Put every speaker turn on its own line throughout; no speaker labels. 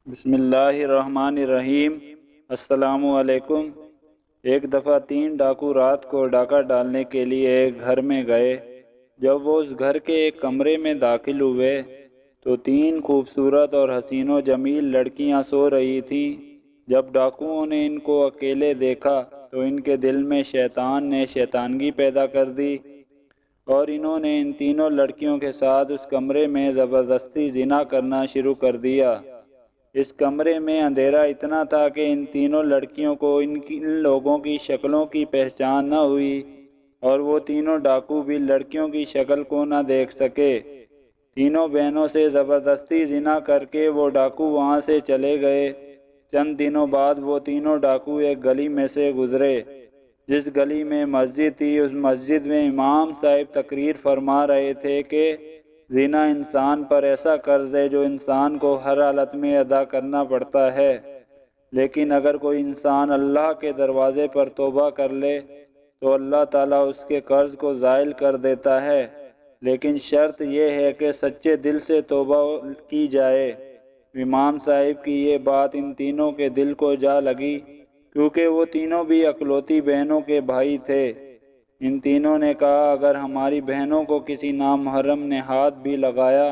بسم اللہ الرحمن الرحیم۔ السلام علیکم۔ ایک دفعہ 3 ڈاکو رات کو ڈاکہ ڈالنے کے لیے ایک گھر میں گئے۔ جب وہ اس گھر کے ایک کمرے میں داخل ہوئے تو 3 خوبصورت اور حسین و جمیل لڑکیاں سو رہی تھیں۔ جب ڈاکوؤں نے ان کو اکیلے دیکھا تو ان کے دل میں شیطان نے شیطانگی پیدا کر دی اور انہوں نے ان تینوں لڑکیوں کے ساتھ اس کمرے میں زبردستی زنا کرنا شروع کر دیا۔ اس کمرے میں اندھیرا اتنا تھا کہ ان تینوں لڑکیوں کو ان لوگوں کی شکلوں کی پہچان نہ ہوئی اور وہ تینوں ڈاکو بھی لڑکیوں کی شکل کو نہ دیکھ سکے۔ تینوں بہنوں سے زبردستی زنا کر کے وہ ڈاکو وہاں سے چلے گئے۔ چند دنوں بعد وہ تینوں ڈاکو ایک گلی میں سے گزرے۔ جس گلی میں مسجد تھی اس مسجد میں امام صاحب تقریر فرما رہے تھے کہ زنا انسان پر ایسا قرض ہے جو انسان کو ہر حالت میں ادا کرنا پڑتا ہے، لیکن اگر کوئی انسان اللہ کے دروازے پر توبہ کر لے تو اللہ تعالیٰ اس کے قرض کو زائل کر دیتا ہے، لیکن شرط یہ ہے کہ سچے دل سے توبہ کی جائے۔ امام صاحب کی یہ بات ان تینوں کے دل کو جا لگی، کیونکہ وہ تینوں بھی اکلوتی بہنوں کے بھائی تھے۔ ان تینوں نے کہا اگر ہماری بہنوں کو کسی نامحرم نے ہاتھ بھی لگایا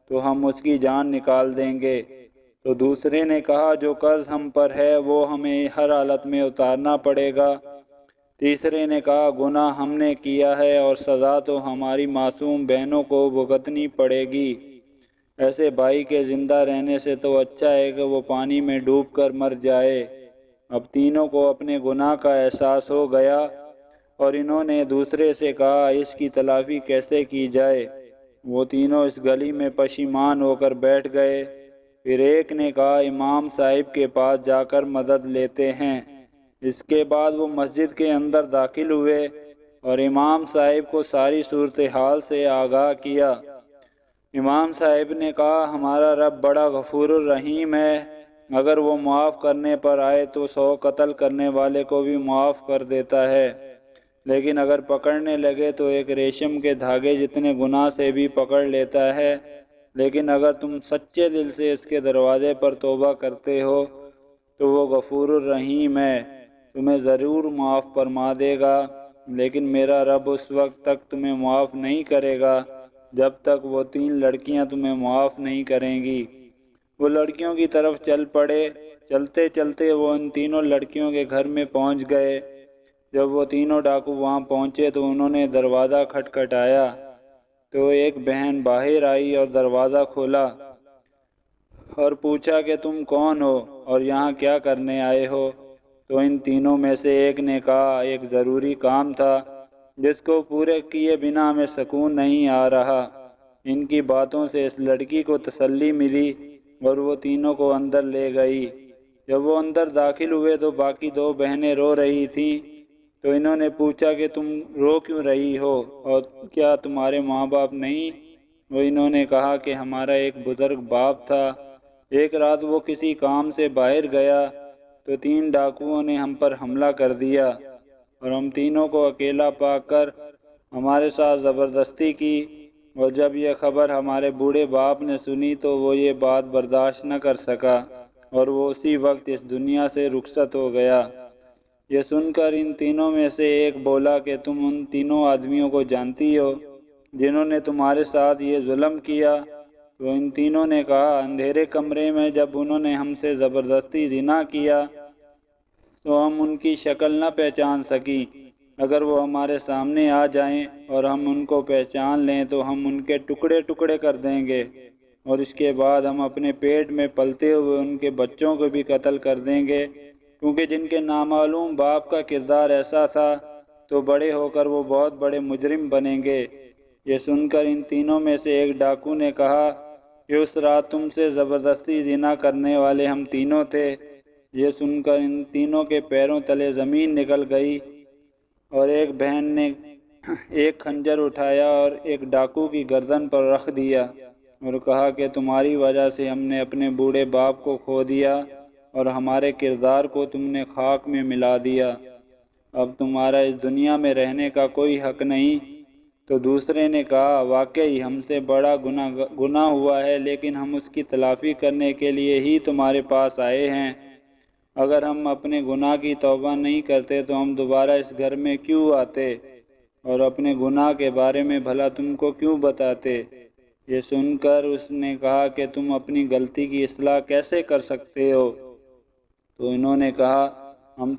تو ہم اس کی جان نکال دیں گے۔ تو دوسرے نے کہا جو قرض ہم پر ہے وہ ہمیں ہر حالت میں اتارنا پڑے گا۔ تیسرے نے کہا گناہ ہم نے کیا ہے اور سزا تو ہماری معصوم بہنوں کو بھگتنی پڑے گی۔ ایسے بھائی کے زندہ رہنے سے تو اچھا ہے کہ وہ پانی میں ڈوب کر مر جائے۔ اب تینوں کو اپنے گناہ کا احساس ہو گیا اور انہوں نے دوسرے سے کہا اس کی تلافی کیسے کی جائے۔ وہ تینوں اس گلی میں پشیمان ہو کر بیٹھ گئے۔ پھر ایک نے کہا امام صاحب کے پاس جا کر مدد لیتے ہیں۔ اس کے بعد وہ مسجد کے اندر داخل ہوئے اور امام صاحب کو ساری صورتحال سے آگاہ کیا۔ امام صاحب نے کہا ہمارا رب بڑا غفور الرحیم ہے، اگر وہ معاف کرنے پر آئے تو 100 قتل کرنے والے کو بھی معاف کر دیتا ہے، لیکن اگر پکڑنے لگے تو ایک ریشم کے دھاگے جتنے گناہ سے بھی پکڑ لیتا ہے، لیکن اگر تم سچے دل سے اس کے دروازے پر توبہ کرتے ہو تو وہ غفور الرحیم ہے، تمہیں ضرور معاف فرما دے گا، لیکن میرا رب اس وقت تک تمہیں معاف نہیں کرے گا جب تک وہ 3 لڑکیاں تمہیں معاف نہیں کریں گی۔ وہ لڑکیوں کی طرف چل پڑے۔ چلتے چلتے وہ ان تینوں لڑکیوں کے گھر میں پہنچ گئے۔ جب وہ تینوں ڈاکو وہاں پہنچے تو انہوں نے دروازہ کھٹکھٹایا تو ایک بہن باہر آئی اور دروازہ کھولا اور پوچھا کہ تم کون ہو اور یہاں کیا کرنے آئے ہو؟ تو ان تینوں میں سے ایک نے کہا ایک ضروری کام تھا جس کو پورے کیے بنا ہمیں سکون نہیں آ رہا۔ ان کی باتوں سے اس لڑکی کو تسلی ملی اور وہ تینوں کو اندر لے گئی۔ جب وہ اندر داخل ہوئے تو باقی 2 بہنیں رو رہی تھیں، تو انہوں نے پوچھا کہ تم رو کیوں رہی ہو اور کیا تمہارے ماں باپ نہیں؟ وہ انہوں نے کہا کہ ہمارا ایک بزرگ باپ تھا، ایک رات وہ کسی کام سے باہر گیا تو 3 ڈاکوؤں نے ہم پر حملہ کر دیا اور ہم تینوں کو اکیلا پا کر ہمارے ساتھ زبردستی کی، اور جب یہ خبر ہمارے بوڑھے باپ نے سنی تو وہ یہ بات برداشت نہ کر سکا اور وہ اسی وقت اس دنیا سے رخصت ہو گیا۔ یہ سن کر ان تینوں میں سے ایک بولا کہ تم ان تینوں آدمیوں کو جانتی ہو جنہوں نے تمہارے ساتھ یہ ظلم کیا؟ تو ان تینوں نے کہا اندھیرے کمرے میں جب انہوں نے ہم سے زبردستی زنا کیا تو ہم ان کی شکل نہ پہچان سکیں، اگر وہ ہمارے سامنے آ جائیں اور ہم ان کو پہچان لیں تو ہم ان کے ٹکڑے ٹکڑے کر دیں گے، اور اس کے بعد ہم اپنے پیٹ میں پلتے ہوئے ان کے بچوں کو بھی قتل کر دیں گے، کیونکہ جن کے نامعلوم باپ کا کردار ایسا تھا تو بڑے ہو کر وہ بہت بڑے مجرم بنیں گے۔ یہ سن کر ان تینوں میں سے ایک ڈاکو نے کہا کہ اس رات تم سے زبردستی زنا کرنے والے ہم تینوں تھے۔ یہ سن کر ان تینوں کے پیروں تلے زمین نکل گئی، اور ایک بہن نے ایک خنجر اٹھایا اور ایک ڈاکو کی گردن پر رکھ دیا اور کہا کہ تمہاری وجہ سے ہم نے اپنے بوڑھے باپ کو کھو دیا اور ہمارے کردار کو تم نے خاک میں ملا دیا، اب تمہارا اس دنیا میں رہنے کا کوئی حق نہیں، تو دوسرے نے کہا واقعی ہم سے بڑا گناہ ہوا ہے، لیکن ہم اس کی تلافی کرنے کے لیے ہی تمہارے پاس آئے ہیں۔ اگر ہم اپنے گناہ کی توبہ نہیں کرتے تو ہم دوبارہ اس گھر میں کیوں آتے اور اپنے گناہ کے بارے میں بھلا تم کو کیوں بتاتے؟ یہ سن کر اس نے کہا کہ تم اپنی غلطی کی اصلاح کیسے کر سکتے ہو؟ تو انہوں نے کہا تم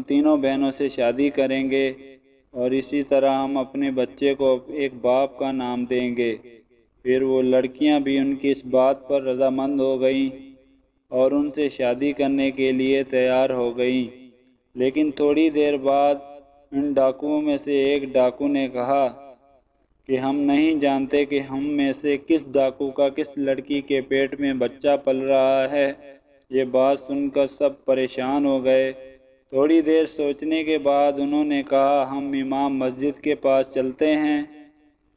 تینوں بہنوں سے شادی کریں گے اور اسی طرح ہم اپنے بچے کو ایک باپ کا نام دیں گے۔ پھر وہ لڑکیاں بھی ان کی اس بات پر رضامند ہو گئیں اور ان سے شادی کرنے کے لیے تیار ہو گئیں۔ لیکن تھوڑی دیر بعد ان ڈاکوؤں میں سے ایک ڈاکو نے کہا کہ ہم نہیں جانتے کہ ہم میں سے کس ڈاکو کا کس لڑکی کے پیٹ میں بچہ پل رہا ہے۔ یہ بات سن کر سب پریشان ہو گئے۔ تھوڑی دیر سوچنے کے بعد انہوں نے کہا ہم امام مسجد کے پاس چلتے ہیں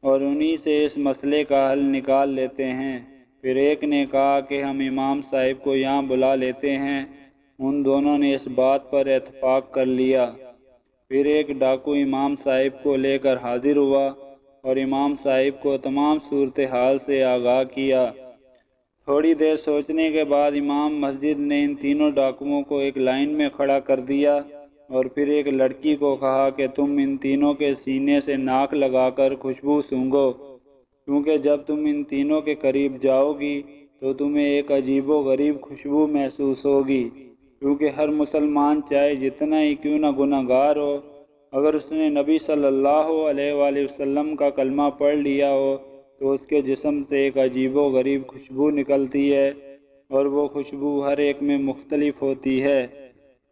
اور انہی سے اس مسئلے کا حل نکال لیتے ہیں۔ پھر ایک نے کہا کہ ہم امام صاحب کو یہاں بلا لیتے ہیں۔ ان دونوں نے اس بات پر اتفاق کر لیا۔ پھر ایک ڈاکو امام صاحب کو لے کر حاضر ہوا اور امام صاحب کو تمام صورتحال سے آگاہ کیا۔ تھوڑی دیر سوچنے کے بعد امام مسجد نے ان تینوں ڈاکوؤں کو ایک لائن میں کھڑا کر دیا اور پھر ایک لڑکی کو کہا کہ تم ان تینوں کے سینے سے ناک لگا کر خوشبو سونگھو، کیونکہ جب تم ان تینوں کے قریب جاؤ گی تو تمہیں ایک عجیب و غریب خوشبو محسوس ہوگی، کیونکہ ہر مسلمان چاہے جتنا ہی کیوں نہ گناہ گار ہو، اگر اس نے نبی صلی اللہ علیہ وآلہ وسلم کا کلمہ پڑھ لیا ہو تو اس کے جسم سے ایک عجیب و غریب خوشبو نکلتی ہے، اور وہ خوشبو ہر ایک میں مختلف ہوتی ہے۔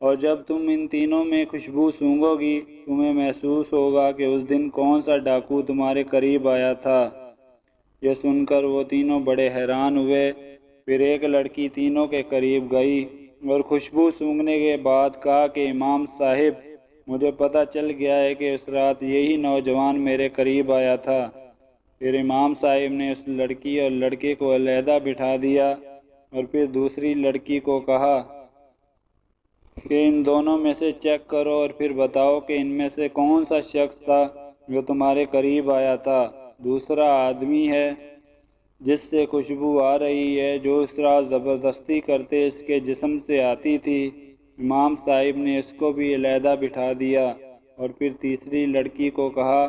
اور جب تم ان تینوں میں خوشبو سونگھو گی تمہیں محسوس ہوگا کہ اس دن کون سا ڈاکو تمہارے قریب آیا تھا۔ یہ سن کر وہ تینوں بڑے حیران ہوئے۔ پھر ایک لڑکی تینوں کے قریب گئی اور خوشبو سونگھنے کے بعد کہا کہ امام صاحب مجھے پتہ چل گیا ہے کہ اس رات یہی نوجوان میرے قریب آیا تھا۔ پھر امام صاحب نے اس لڑکی اور لڑکے کو علیحدہ بٹھا دیا اور پھر دوسری لڑکی کو کہا کہ ان دونوں میں سے چیک کرو اور پھر بتاؤ کہ ان میں سے کون سا شخص تھا جو تمہارے قریب آیا تھا۔ دوسرا آدمی ہے جس سے خوشبو آ رہی ہے، جو اس رات زبردستی کرتے اس کے جسم سے آتی تھی۔ امام صاحب نے اس کو بھی علیحدہ بٹھا دیا اور پھر تیسری لڑکی کو کہا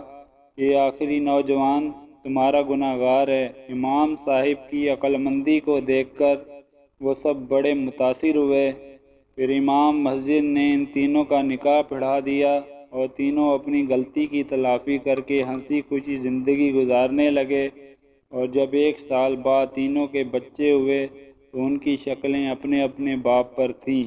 یہ آخری نوجوان تمہارا گناہ گار ہے۔ امام صاحب کی عقل مندی کو دیکھ کر وہ سب بڑے متاثر ہوئے۔ پھر امام مسجد نے ان تینوں کا نکاح پڑھا دیا اور تینوں اپنی غلطی کی تلافی کر کے ہنسی خوشی زندگی گزارنے لگے۔ اور جب 1 سال بعد تینوں کے بچے ہوئے تو ان کی شکلیں اپنے اپنے باپ پر تھیں۔